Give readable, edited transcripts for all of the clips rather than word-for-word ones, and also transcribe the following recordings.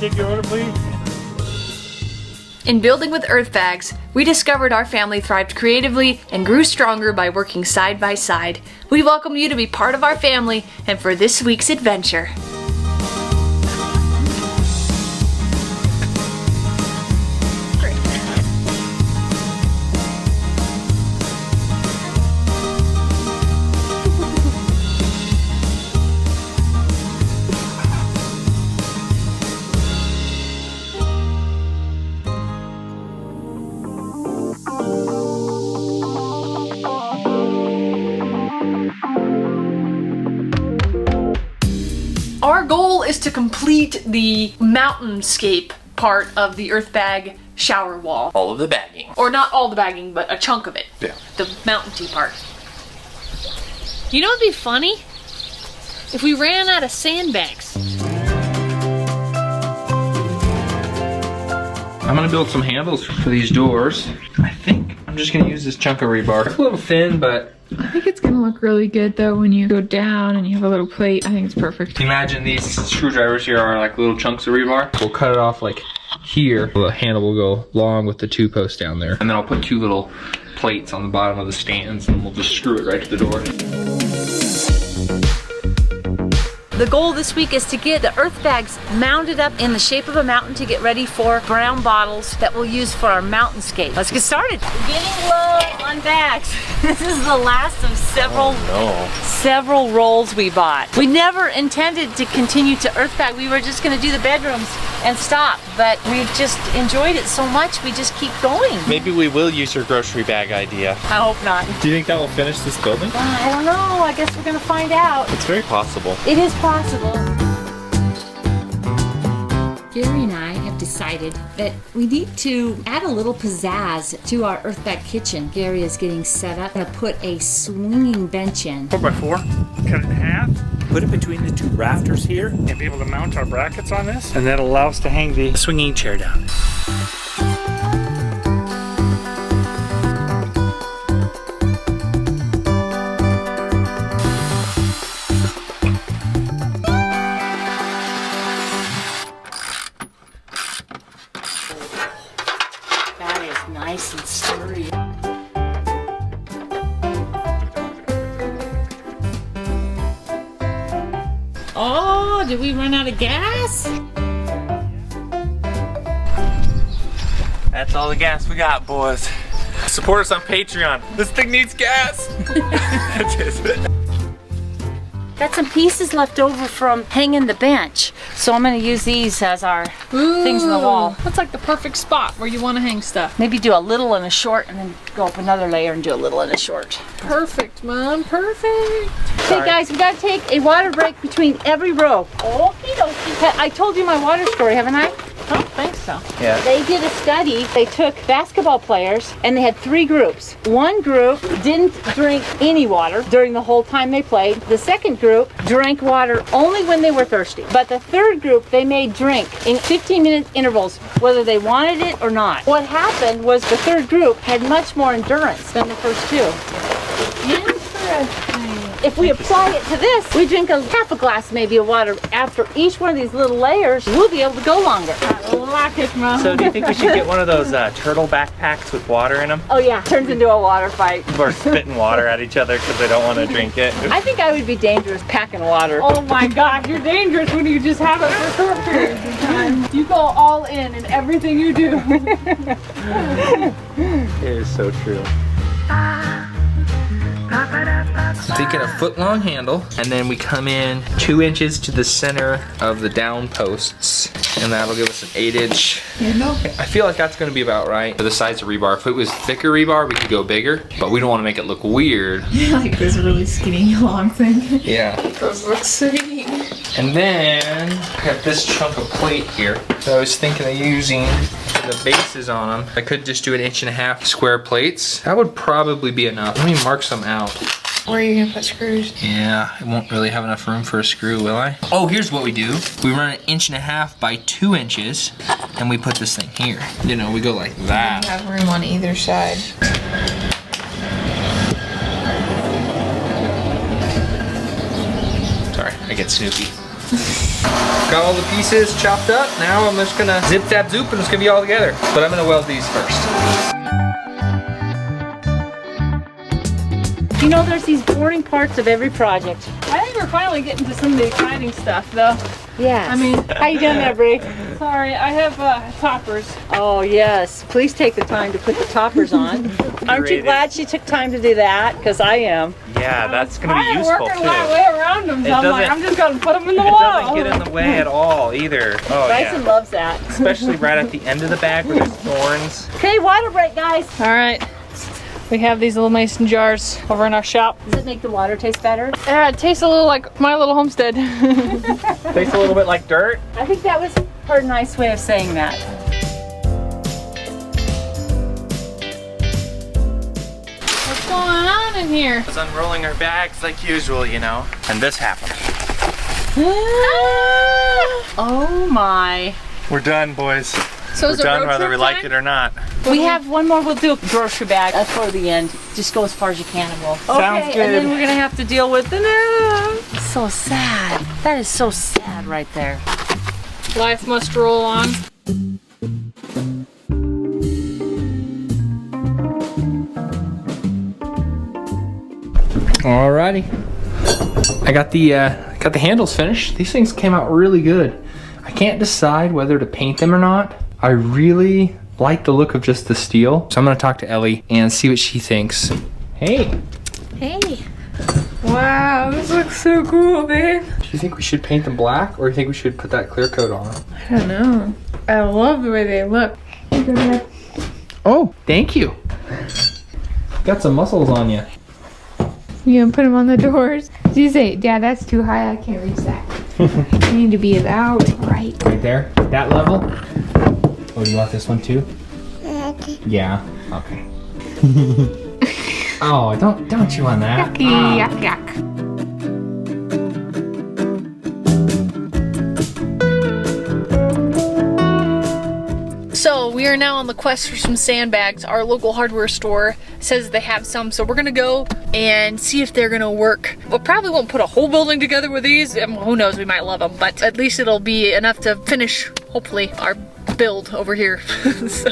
take your order, please? In building with earthbags, we discovered our family thrived creatively and grew stronger by working side by side. We welcome you to be part of our family and for this week's adventure. Our goal is to complete the mountainscape part of the earthbag shower wall. All of the bagging. Or not all the bagging, but a chunk of it. Yeah. The mountainy part. You know what'd be funny? If we ran out of sandbags. I'm gonna build some handles for these doors. I think I'm just gonna use this chunk of rebar. It's a little thin, but I think it's gonna look really good though when you go down and you have a little plate. I think it's perfect. imagine these screwdrivers here are like little chunks of rebar. We'll cut it off like here. The handle will go along with the two posts down there. And then I'll put two little plates on the bottom of the stands and we'll just screw it right to the door. The goal this week is to get the earthbags mounted up in the shape of a mountain to get ready for brown bottles that we'll use for our mountainscape. Let's get started. Getting low on bags. This is the last of several rolls we bought. We never intended to continue to earthbag. We were just gonna do the bedrooms and stop, but we've just enjoyed it so much, we just keep going. Maybe we will use your grocery bag idea. I hope not. Do you think that will finish this building? I don't know, I guess we're gonna find out. It's very possible. It is possible. Gary and I have decided that we need to add a little pizzazz to our earthbag kitchen. Gary is getting set up to put a swinging bench in. 4x4, cut it in half, put it between the two rafters here, and be able to mount our brackets on this, and that'll allow us to hang the swinging chair down. Nice and sturdy. Oh, did we run out of gas? That's all the gas we got, boys. Support us on Patreon. This thing needs gas. Got some pieces left over from hanging the bench, so I'm gonna use these as our things in the wall. That's like the perfect spot where you want to hang stuff. Maybe do a little and a short, and then go up another layer and do a little and a short. Perfect, Mom, perfect. Okay, guys, we gotta take a water break between every row. Okie dokie. I told you my water story, haven't I? I don't think so. Yeah. They did a study. They took basketball players and they had 3 groups. One group didn't drink any water during the whole time they played. The second group drank water only when they were thirsty. But the third group they made drink in 15-minute intervals whether they wanted it or not. What happened was the third group had much more endurance than the first two. Interesting. If we apply it to this, we drink a half a glass maybe of water after each one of these little layers, we'll be able to go longer. I like it, Mom. So do you think we should get one of those turtle backpacks with water in them? Oh yeah, turns into a water fight. People are spitting water at each other because they don't want to drink it. I think I would be dangerous packing water. Oh my gosh, you're dangerous when you just have it for short periods of time. You go all in everything you do. It is so true. Taking a 1-foot-long handle, and then we come in 2 inches to the center of the down posts, and that'll give us an 8-inch handle. I feel like that's gonna be about right for the size of rebar. If it was thicker rebar, we could go bigger, but we don't want to make it look weird. Like this really skinny long thing. Yeah. Those look sweet. And then I got this chunk of plate here that I was thinking of using for the bases on them. I could just do 1.5 inch square plates. That would probably be enough. Let me mark some out. Where are you gonna put screws? Yeah, I won't really have enough room for a screw, will I? Oh, here's what we do. We run 1.5 inches by 2 inches, and we put this thing here. You know, we go like that. You have room on either side. Sorry, I get snoopy. Got all the pieces chopped up. Now I'm just gonna zip that zoop and it's gonna be all together. But I'm gonna weld these first. You know, there's these boring parts of every project. I think we're finally getting to some of the exciting stuff, though. Yes. I mean, how you doing there, Bree? sorry, I have toppers. Oh yes, please take the time to put the toppers on. Aren't you glad she took time to do that? Because I am. Yeah, that's gonna be I'm useful working too. my way around them, so I'm like, doesn't- I'm just gonna put them in the It wall. doesn't get in the way at all either. Oh Bryson yeah. loves that. Especially right at the end of the bag where there's thorns. Okay, water break, guys. All right, we have these little mason jars over in our shop. Does it make the water taste better? Yeah, it tastes a little like My Little Homestead. Tastes a little bit like dirt. I think that was her nice way of saying that. What's going on in here? I was unrolling our bags like usual, you know. And this happened. Oh my. We're done, boys. So We're is it done road whether trip we like time? it or not. We have one more. We'll do a grocery bag. That's for the end. Just go as far as you can and we'll. Sounds Okay, good. and then we're gonna have to deal with the So sad. That is so sad right there. Life must roll on. Alrighty. I got the handles finished. These things came out really good. I can't decide whether to paint them or not. I really like the look of just the steel. So I'm gonna talk to Ellie and see what she thinks. Hey, Hey. Wow, this looks so cool, babe. do you think we should paint them black or do you think we should put that clear coat on? I don't know. I love the way they look. Oh, thank you. Got some muscles on you. You gonna put them on the doors? You say, Dad, that's too high. I can't reach that. I need to be about right. Right there, that level. Oh, do you want this one too? Yeah. Okay. Oh, don't chew on that. Yucky, yuck, yuck. So we are now on the quest for some sandbags. Our local hardware store says they have some, so we're gonna go and see if they're gonna work. We probably won't put a whole building together with these. Who knows, we might love them, but at least it'll be enough to finish, hopefully, our build over here. So.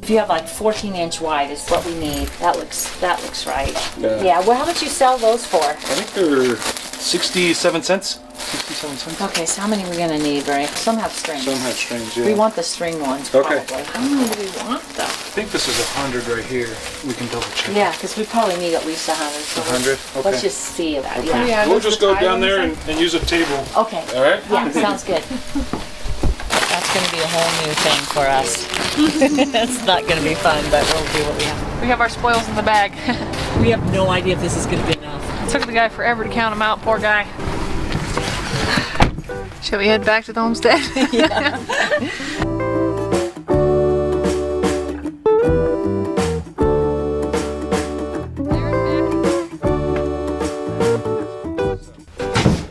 If you have like 14-inch wide is what we need. That looks right. Yeah. Well, how much you sell those for? I think they're 67 cents. 67 cents. Okay, so how many are we gonna need, Ray? Some have strings. Some have strings, yeah. We want the string ones, Okay. probably. How many do we want though? I think this is 100 right here. We can double check. Yeah, because we probably need at least 100. So 100? Okay. Let's just see that. Yeah. Yeah, We'll those just are go the down tie there ones. and use a table. Okay. All right? Yeah, sounds good. That's gonna be a whole new thing for us. It's not gonna be fun, but we'll do what we have. We have our spoils in the bag. We have no idea if this is gonna be enough. It took the guy forever to count them out, poor guy. Shall we head back to the homestead?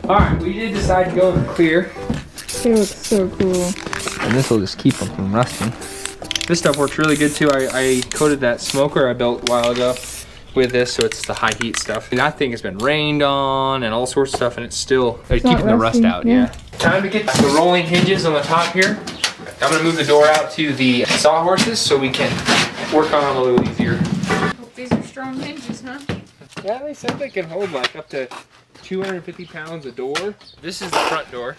Alright, we did decide to go with clear. They look so cool. And this will just keep them from rusting. This stuff works really good too. I coated that smoker I built a while ago with this, so it's the high heat stuff. And that thing has been rained on and all sorts of stuff, and it's still keeping not the rust rusting, out. yeah. Time to get the rolling hinges on the top here. I'm gonna move the door out to the sawhorses so we can work on them a little easier. These are strong hinges, huh? Yeah, they said they can hold like up to 250 pounds a door. This is the front door.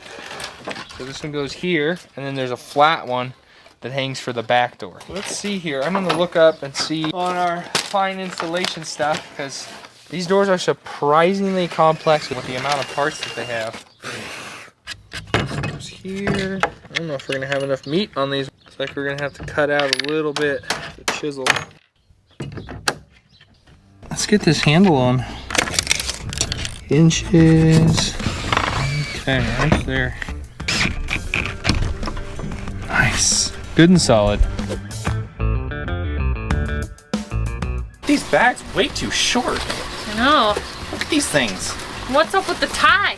So this one goes here, and then there's a flat one that hangs for the back door. Let's see here. I'm gonna look up and see on our fine installation stuff, because these doors are surprisingly complex with the amount of parts that they have. Goes here. I don't know if we're gonna have enough meat on these. Looks like we're gonna have to cut out a little bit with the chisel. Let's get this handle on. Inches. Okay, right there. Nice. Good and solid. These bags way too short. I know. Look at these things. What's up with the tie?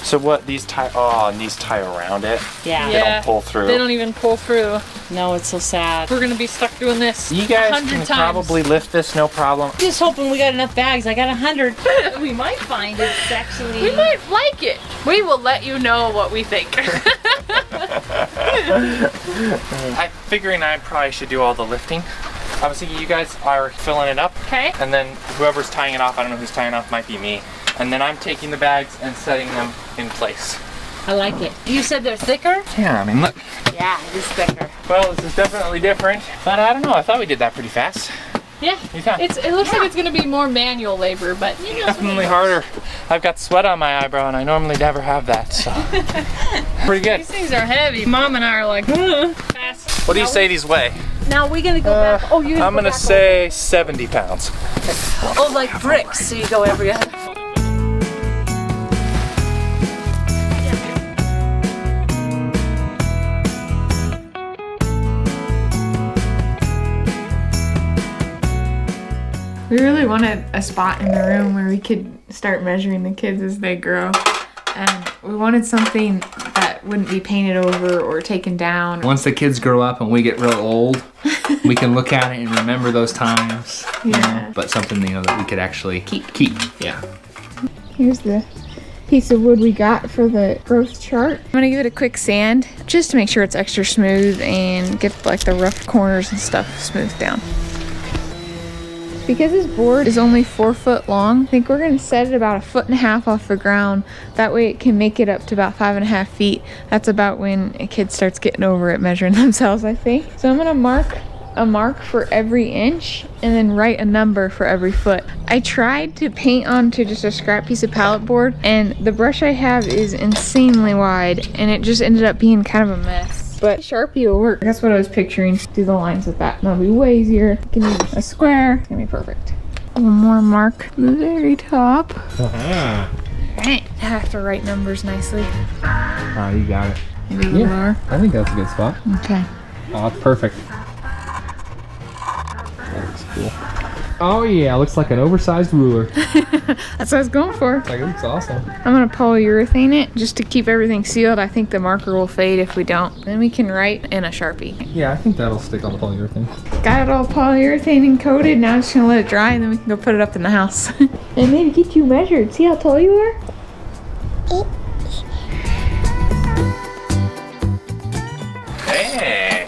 So what, these tie, oh, and these tie around it? Yeah. They don't pull through. They don't even pull through. No, it's so sad. We're gonna be stuck doing this You guys 100 can times. probably lift this, no problem. Just hoping we got enough bags. I got 100. We might find it's actually. We might like it. We will let you know what we think. I'm figuring I probably should do all the lifting. I was thinking you guys are filling it up. Okay. And then whoever's tying it off, I don't know who's tying it off, might be me. And then I'm taking the bags and setting them in place. I like it. You said they're thicker? Yeah, I mean, look. Yeah, it is thicker. Well, this is definitely different, but I don't know. I thought we did that pretty fast. Yeah. It looks like it's gonna be more manual labor, but you know. Definitely harder. I've got sweat on my eyebrow, and I normally never have that, so. Pretty good. These things are heavy. Mom and I are like, fast. What do you say these weigh? Now we're gonna go back. Oh, you're I'm gonna say 70 pounds. Oh, like bricks. So you go every other. We really wanted a spot in the room where we could start measuring the kids as they grow. And we wanted something that wouldn't be painted over or taken down. Once the kids grow up and we get real old, we can look at it and remember those times. you Yeah. know, but something, you know, that we could actually keep. Yeah. Here's the piece of wood we got for the growth chart. I'm gonna give it a quick sand just to make sure it's extra smooth and get like the rough corners and stuff smoothed down. Because this board is only 4 foot long, I think we're gonna set it about 1.5 feet off the ground. That way it can make it up to about 5.5 feet. That's about when a kid starts getting over it measuring themselves, I think. So I'm gonna mark a mark for every inch and then write a number for every foot. I tried to paint onto just a scrap piece of pallet board, and the brush I have is insanely wide, and it just ended up being kind of a mess. But Sharpie will work. That's what I was picturing. Do the lines with that. That'll be way easier. You can use a square. It's gonna be perfect. One more mark at the very top. Right. I have to write numbers nicely. You got it. Maybe a little lower. I think that's a good spot. Okay. Oh, it's perfect. That looks cool. Oh yeah, looks like an oversized ruler. That's what I was going for. Like, it looks awesome. I'm gonna polyurethane it just to keep everything sealed. I think the marker will fade if we don't. Then we can write in a Sharpie. Yeah, I think that'll stick on the polyurethane. Got it all polyurethane and coated. Now I'm just gonna let it dry and then we can go put it up in the house. And maybe get you measured. See how tall you are? Hey,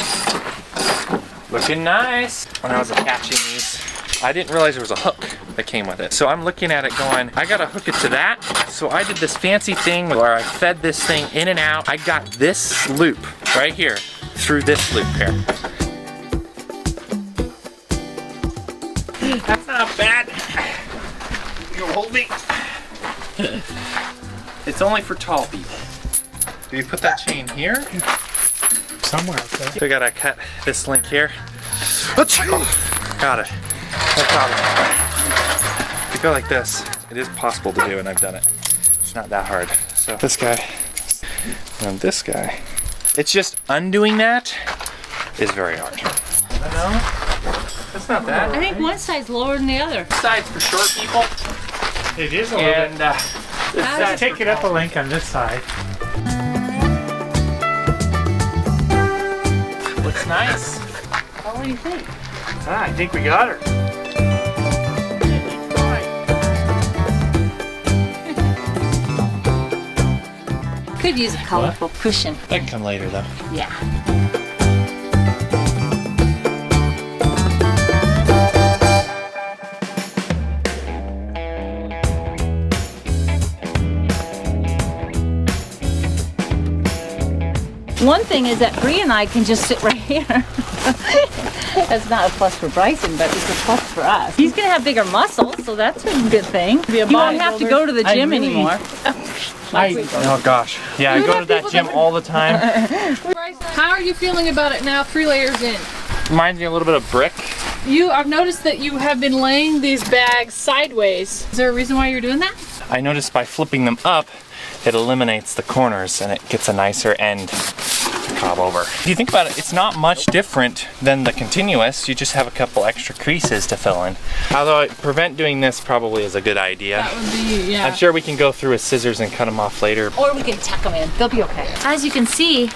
looking nice. When I was attaching these, I didn't realize there was a hook that came with it. So I'm looking at it going, I gotta hook it to that. So I did this fancy thing where I fed this thing in and out. I got this loop right here through this loop here. That's not bad. You hold me. It's only for tall people. Do you put that chain here? Somewhere out there. So I gotta cut this link here. Got it. No problem. If you go like this, it is possible to do, and I've done it. It's not that hard. So this guy, and this guy. It's just undoing that is very hard. No, that's not bad. I think one side's lower than the other. This side's for short people, It is a little and bit. this side's Take for it up a tall. link on this side. Looks nice. Oh, what do you think? I think we got her. Could use a colorful cushion. That can come later though. Yeah. One thing is that Bree and I can just sit right here. That's not a plus for Bryson, but it's a plus for us. He's gonna have bigger muscles, so that's a good thing. He won't have to go to the gym anymore. Oh gosh. Yeah, I go to that gym all the time. How are you feeling about it now, 3 layers in? Reminds me a little bit of brick. I've noticed that you have been laying these bags sideways. Is there a reason why you're doing that? I noticed by flipping them up, it eliminates the corners and it gets a nicer end. cob over. If you think about it, it's not much different than the continuous. You just have a couple extra creases to fill in. Although prevent doing this probably is a good idea. That would be, yeah. I'm sure we can go through with scissors and cut them off later. Or we can tuck them in. They'll be okay. As you can see,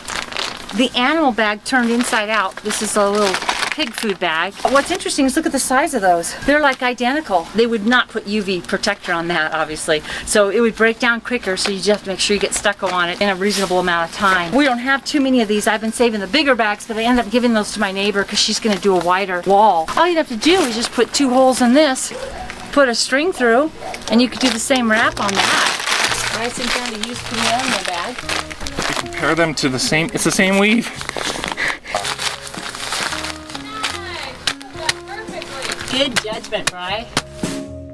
the animal bag turned inside out. This is a little pig food bag. What's interesting is look at the size of those. They're like identical. They would not put UV protector on that, obviously. So it would break down quicker, so you just have to make sure you get stucco on it in a reasonable amount of time. We don't have too many of these. I've been saving the bigger bags, but I end up giving those to my neighbor because she's gonna do a wider wall. All you'd have to do is just put 2 holes in this, put a string through, and you could do the same wrap on that. Nice and down to use for the animal bag. We compare them to the same, it's the same weave. Good judgment, Bri.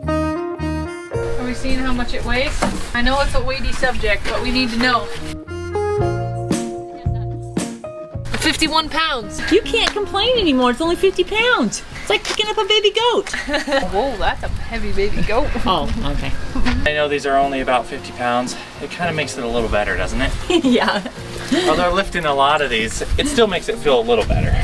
Are we seeing how much it weighs? I know it's a weighty subject, but we need to know. 51 pounds. You can't complain anymore. It's only 50 pounds. It's like picking up a baby goat. Whoa, that's a heavy baby goat. Oh, okay. I know these are only about 50 pounds. It kind of makes it a little better, doesn't it? Yeah. Although lifting a lot of these, it still makes it feel a little better.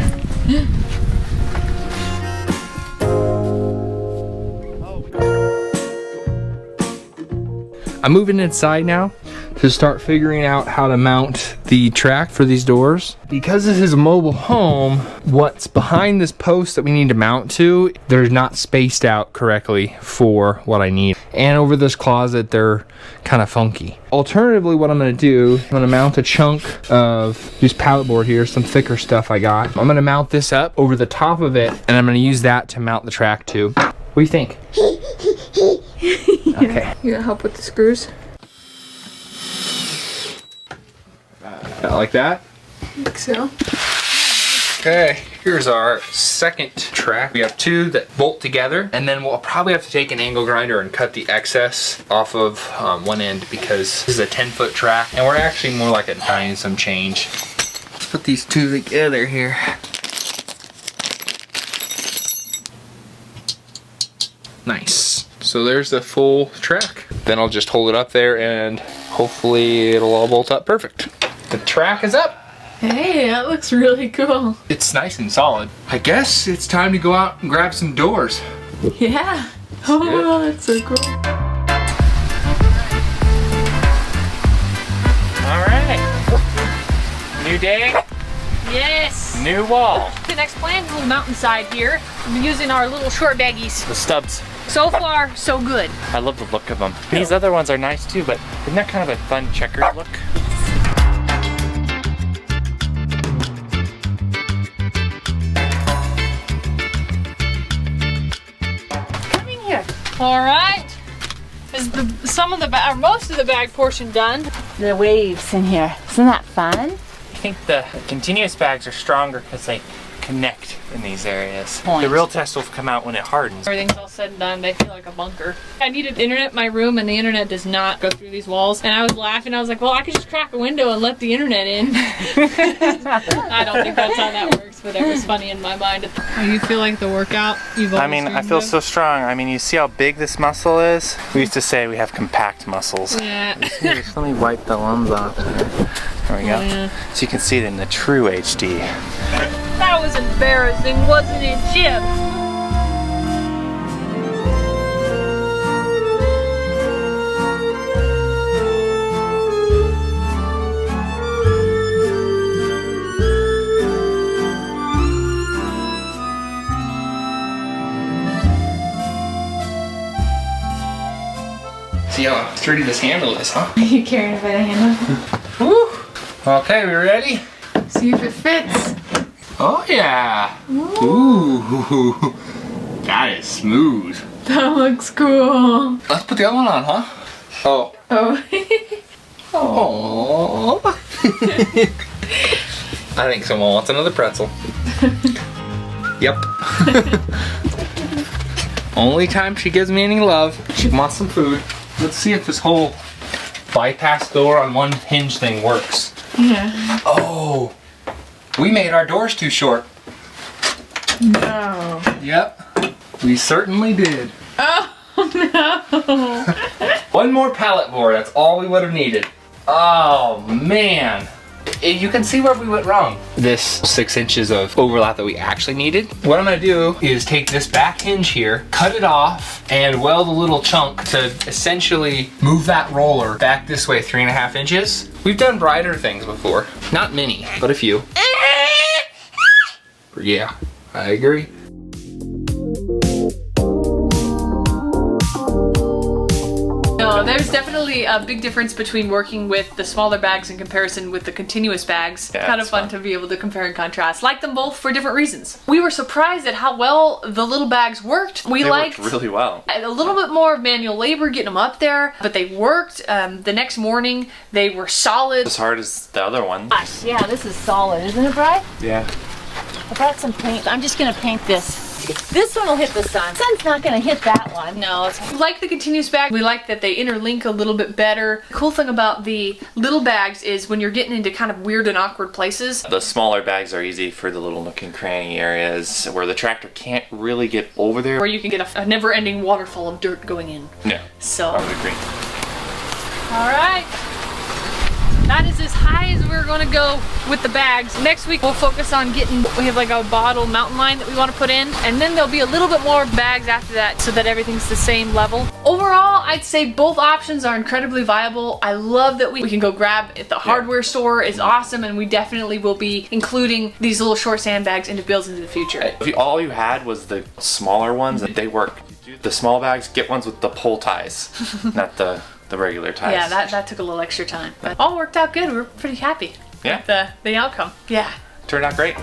I'm moving inside now to start figuring out how to mount the track for these doors. Because this is a mobile home, what's behind this post that we need to mount to, they're not spaced out correctly for what I need. And over this closet, they're kind of funky. Alternatively, what I'm gonna do, I'm gonna mount a chunk of this pallet board here, some thicker stuff I got. I'm gonna mount this up over the top of it, and I'm gonna use that to mount the track to. What do you think? Okay. You gonna help with the screws? Like that? I think so. Okay, here's our second track. We have 2 that bolt together, and then we'll probably have to take an angle grinder and cut the excess off of one end because this is a 10-foot track, and we're actually more like a 9 some change. Let's put these 2 together here. Nice. So there's the full track. Then I'll just hold it up there and hopefully it'll all bolt up perfect. The track is up. Hey, that looks really cool. It's nice and solid. I guess it's time to go out and grab some doors. Yeah. Oh, that's so cool. All right. New day, Yes. new wall. The next plan is a little mountainside here. We're using our little short baggies. The stubs. So far, so good. I love the look of them. These other ones are nice too, but isn't that kind of a fun checkered look? Come in here. All right. Is most of the bag portion done? The waves in here. Isn't that fun? I think the continuous bags are stronger because they connect in these areas. Point. The real test will come out when it hardens. Everything's all said and done. They feel like a bunker. I needed internet in my room, and the internet does not go through these walls. And I was laughing. I was like, well, I could just crack a window and let the internet in. I don't think that's how that works, but it was funny in my mind. Oh, you feel like the workout? I feel so strong. I mean, you see how big this muscle is? We used to say we have compact muscles. Yeah. Let me wipe the lungs off here. There we go. Yeah. So you can see it in the true HD. That was embarrassing, wasn't it, Chip? See how sturdy this handle is, huh? You carrying it by the handle? Woo! Okay, we ready? See if it fits. Oh yeah! Ooh! That is smooth. That looks cool. Let's put the other one on, huh? Oh. Oh. Oh. I think someone wants another pretzel. Yep. Only time she gives me any love, she wants some food. Let's see if this whole bypass door on one hinge thing works. Yeah. Oh, we made our doors too short. No. Yep, we certainly did. Oh no. One more pallet board, that's all we would have needed. Oh man. You can see where we went wrong. This 6 inches of overlap that we actually needed. What I'm gonna do is take this back hinge here, cut it off, and weld a little chunk to essentially move that roller back this way 3.5 inches. We've done brighter things before. Not many, but a few. Yeah, I agree. No, there's definitely a big difference between working with the smaller bags in comparison with the continuous bags. Yeah, kind of it's fun to be able to compare and contrast. Like them both for different reasons. We were surprised at how well the little bags worked. They worked really well. A little bit more of manual labor getting them up there, but they worked. The next morning, they were solid. As hard as the other one. Gosh, yeah, this is solid, isn't it, Bri? Yeah. I brought some paint. I'm just gonna paint this. This one will hit the sun. Sun's not gonna hit that one. No, we like the continuous bag. We like that they interlink a little bit better. The cool thing about the little bags is when you're getting into kind of weird and awkward places. The smaller bags are easy for the little nook and cranny areas where the tractor can't really get over there. Where you can get a never-ending waterfall of dirt going in. Yeah, So, I would agree. all right. That is as high as we're gonna go with the bags. Next week we'll focus on getting, we have like a bottle mountain line that we want to put in, and then there'll be a little bit more bags after that so that everything's the same level. Overall, I'd say both options are incredibly viable. I love that we can go grab at the hardware store is awesome, and we definitely will be including these little short sandbags into builds into the future. If all you had was the smaller ones, they work. The small bags, get ones with the pole ties, not the regular ties. Yeah, that took a little extra time, but all worked out good. We're pretty happy with the outcome. Yeah. Turned out great.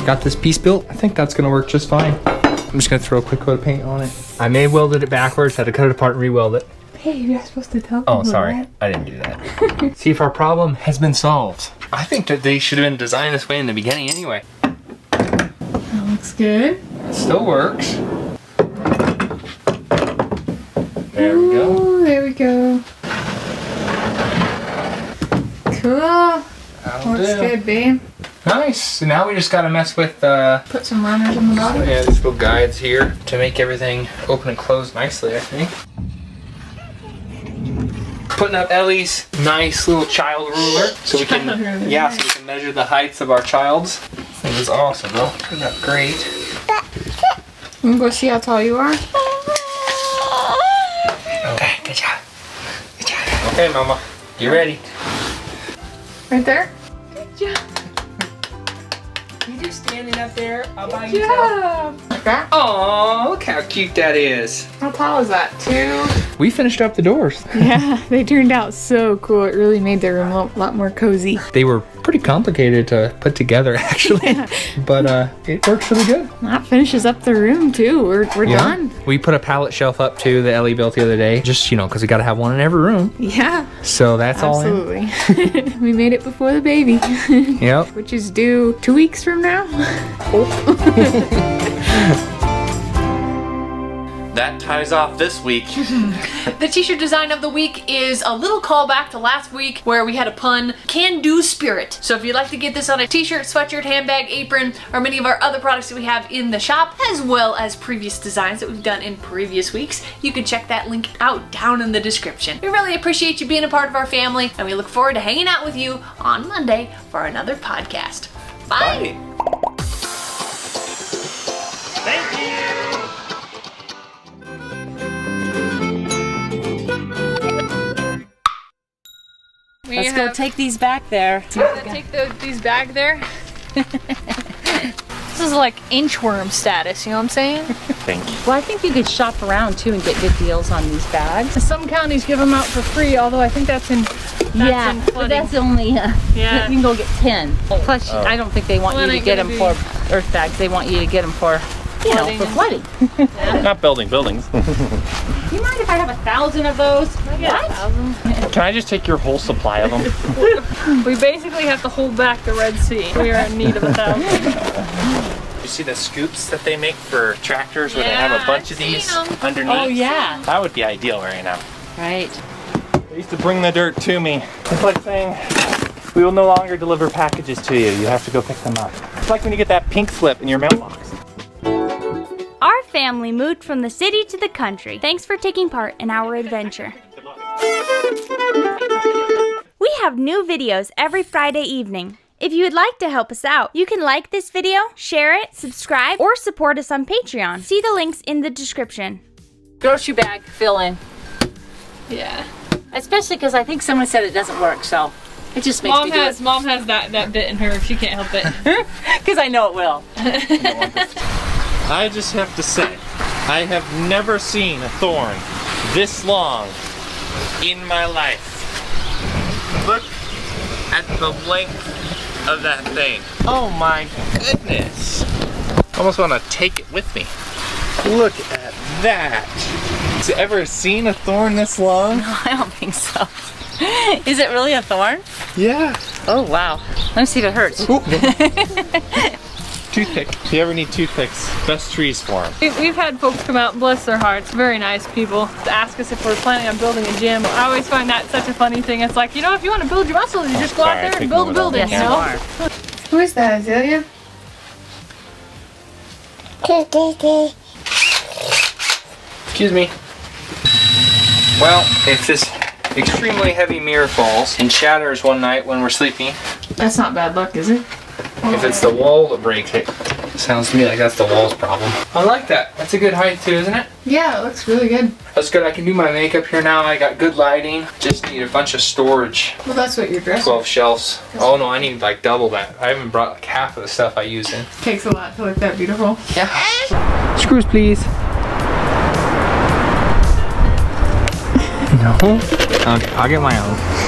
Got this piece built. I think that's gonna work just fine. I'm just gonna throw a quick coat of paint on it. I may have welded it backwards, had to cut it apart and re-weld it. Hey, you're supposed to tell Oh, people sorry. that. I didn't do that. See if our problem has been solved. I think that they should have been designed this way in the beginning anyway. That looks good. It still works. There we go. Ooh, there we go. Cool. That'll Looks do. good, babe. Nice. So now we just gotta mess with Put some runners on the bottom. yeah, these little guides here to make everything open and close nicely, I think. Putting up Ellie's nice little child ruler so we can so we can measure the heights of our childs. This thing is awesome though. Turned out great. You can go see how tall you are. Okay, good job. Good job. Okay, Mama. You ready? Right there. You just standing up there all by Yeah. Like that. Oh, look how cute that is. How tall is that? 2? We finished up the doors. Yeah, they turned out so cool. It really made the room a lot more cozy. They were pretty complicated to put together actually, but it works really good. That finishes up the room too. We're done. We put a pallet shelf up too that Ellie built the other day, just because we got to have one in every room. Yeah, So that's all in. absolutely. We made it before the baby, Yep. which is due 2 weeks from now. That ties off this week. The t-shirt design of the week is a little callback to last week where we had a pun, can-do spirit. So if you'd like to get this on a t-shirt, sweatshirt, handbag, apron, or many of our other products that we have in the shop, as well as previous designs that we've done in previous weeks, you can check that link out down in the description. We really appreciate you being a part of our family, and we look forward to hanging out with you on Monday for another podcast. Bye. Bye. Thank you. Let's go take these back there. Take these back there. This is like inchworm status, you know what I'm saying? Thank you. Well, I think you could shop around too and get good deals on these bags. Some counties give them out for free, although I think that's in Yeah, in but flooding. that's only, Yeah. you can go get 10. Plus, I don't think they want Well, you it to ain't get gonna them for earth bags. They want you to get them for, Flooding for and- flooding. Not building buildings. You mind if I have 1,000 of those? What? Can I just take your whole supply of them? We basically have to hold back the Red Sea. We are in need of 1,000. You see the scoops that they make for tractors where they Yeah, have a bunch I've of these seen 'em. underneath? Oh, yeah. That would be ideal right now. Right. They used to bring the dirt to me. It's like saying, we will no longer deliver packages to you. You have to go pick them up. It's like when you get that pink slip in your mailbox. Our family moved from the city to the country. Thanks for taking part in our adventure. We have new videos every Friday evening. If you would like to help us out, you can like this video, share it, subscribe, or support us on Patreon. See the links in the description. Grocery bag fill in. Yeah. Especially because I think someone said it doesn't work, so it just makes me do it. Mom has that bit in her. She can't help it. Because I know it will. I just have to say, I have never seen a thorn this long in my life. Look at the length of that thing. Oh my goodness. I almost want to take it with me. Look at that. Has you ever seen a thorn this long? No, I don't think so. Is it really a thorn? Yeah. Oh, wow. Let me see if it hurts. Toothpick. If you ever need toothpicks, best trees for them. We've had folks come out, bless their hearts, very nice people, to ask us if we're planning on building a gym. I always find that such a funny thing. It's like, you know, if you want to build your muscles, you just go out there and build a building, you know? Who is that, Azalea? Excuse me. Well, if this extremely heavy mirror falls and shatters one night when we're sleeping, That's not bad luck, is it? if it's the wall that breaks it, sounds to me like that's the wall's problem. I like that. That's a good height too, isn't it? Yeah, it looks really good. That's good. I can do my makeup here now. I got good lighting. Just need a bunch of storage. Well, that's what your dress 12 shelves. Oh no, I need like double that. I haven't brought like half of the stuff I use in. takes a lot to look that beautiful. Yeah. Screws, please. No. Okay, I'll get my own.